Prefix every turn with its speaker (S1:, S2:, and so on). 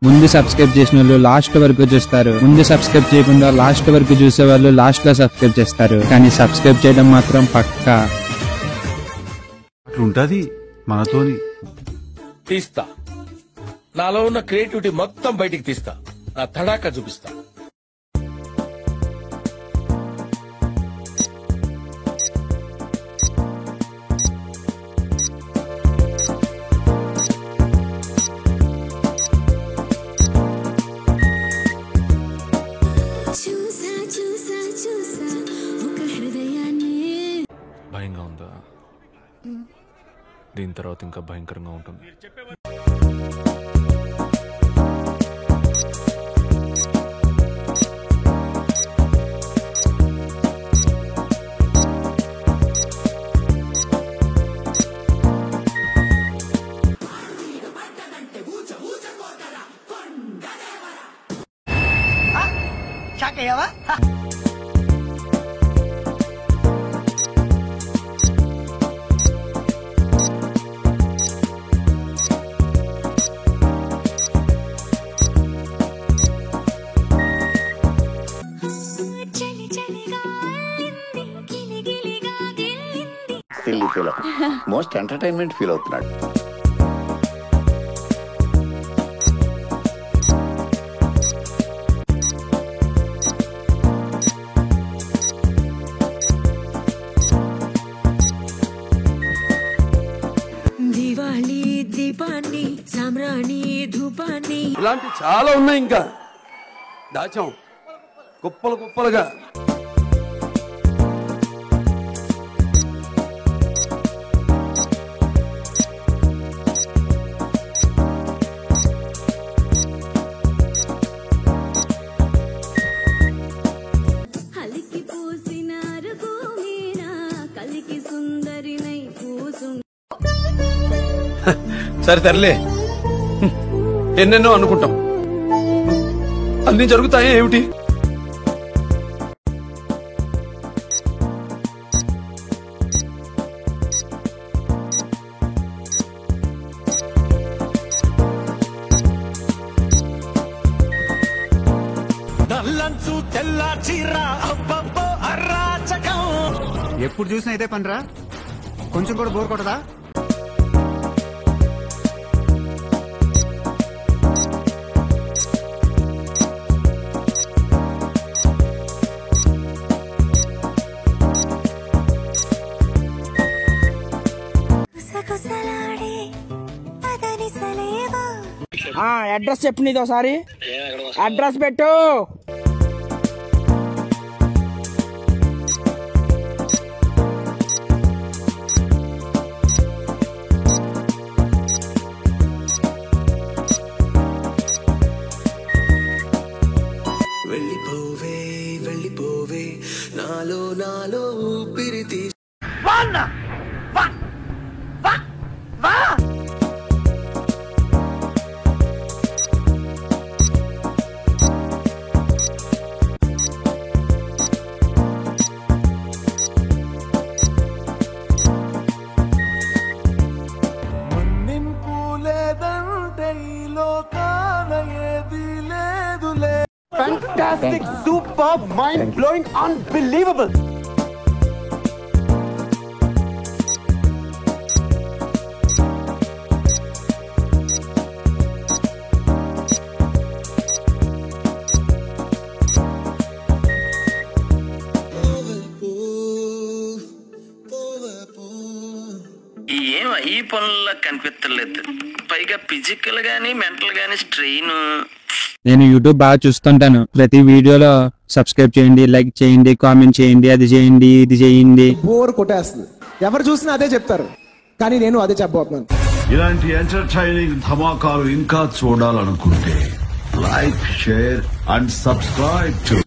S1: ముందు సబ్స్క్రైబ్ చేసిన వాళ్ళు లాస్ట్ వరకు చూస్తారు, ముందు సబ్స్క్రైబ్ చేయకుండా లాస్ట్ వరకు చూసే వాళ్ళు లాస్ట్ లో సబ్స్క్రైబ్ చేస్తారు, కానీ సబ్స్క్రైబ్ చేయడం మాత్రం పక్కా.
S2: అట్లుంటది మనతోని.
S3: తీస్తా, నాలో ఉన్న క్రియేటివిటీ మొత్తం బయటికి తీస్తా, నా తడాకా చూపిస్తా.
S4: భయంగా ఉందా? దీని తర్వాత ఇంకా భయంకరంగా ఉంటుంది.
S5: మోస్ట్ ఎంటర్టైన్మెంట్ ఫీల్ అవుతున్నాడు.
S6: దివాళీ దీపాన్ని సామ్రాణి ధూపాన్ని
S7: ఇలాంటి చాలా ఉన్నాయి, ఇంకా దాచాం కుప్పలు కుప్పలుగా. సరే తరలే, ఎన్నెన్నో అనుకుంటాం, అన్ని జరుగుతాయి ఏమిటి?
S2: ఎప్పుడు చూసినా అయితే పనిరా, కొంచెం కూడా బోర్ కొట్టదా?
S8: అడ్రస్ చెప్పు, నీది ఒకసారి అడ్రస్ పెట్టు.
S6: వెళ్ళిపోవే వెళ్ళిపోవే నాలో నాలో ఊపిరి తీసి
S7: Fantastic, superb, mind-blowing, unbelievable.
S9: ఏం ఈ పనుల్లో కనిపించలేదు, పైగా ఫిజికల్ గానీ మెంటల్ గానీ స్ట్రెయిన్.
S1: నేను యూట్యూబ్ బాగా చూస్తుంటాను, ప్రతి వీడియోలో సబ్స్క్రైబ్ చేయండి, లైక్ చేయండి, కామెంట్ చేయండి, అది చేయండి, ఇది చేయండి.
S10: బోర్ కొట్టేస్తుంది, ఎవరు చూసినా అదే చెప్తారు, కానీ నేను అదే చెప్పబోతున్నాను.
S2: ఇలాంటి ఎంటర్టైనింగ్ ధమాకాలు ఇంకా చూడాలనుకుంటే like, share and subscribe to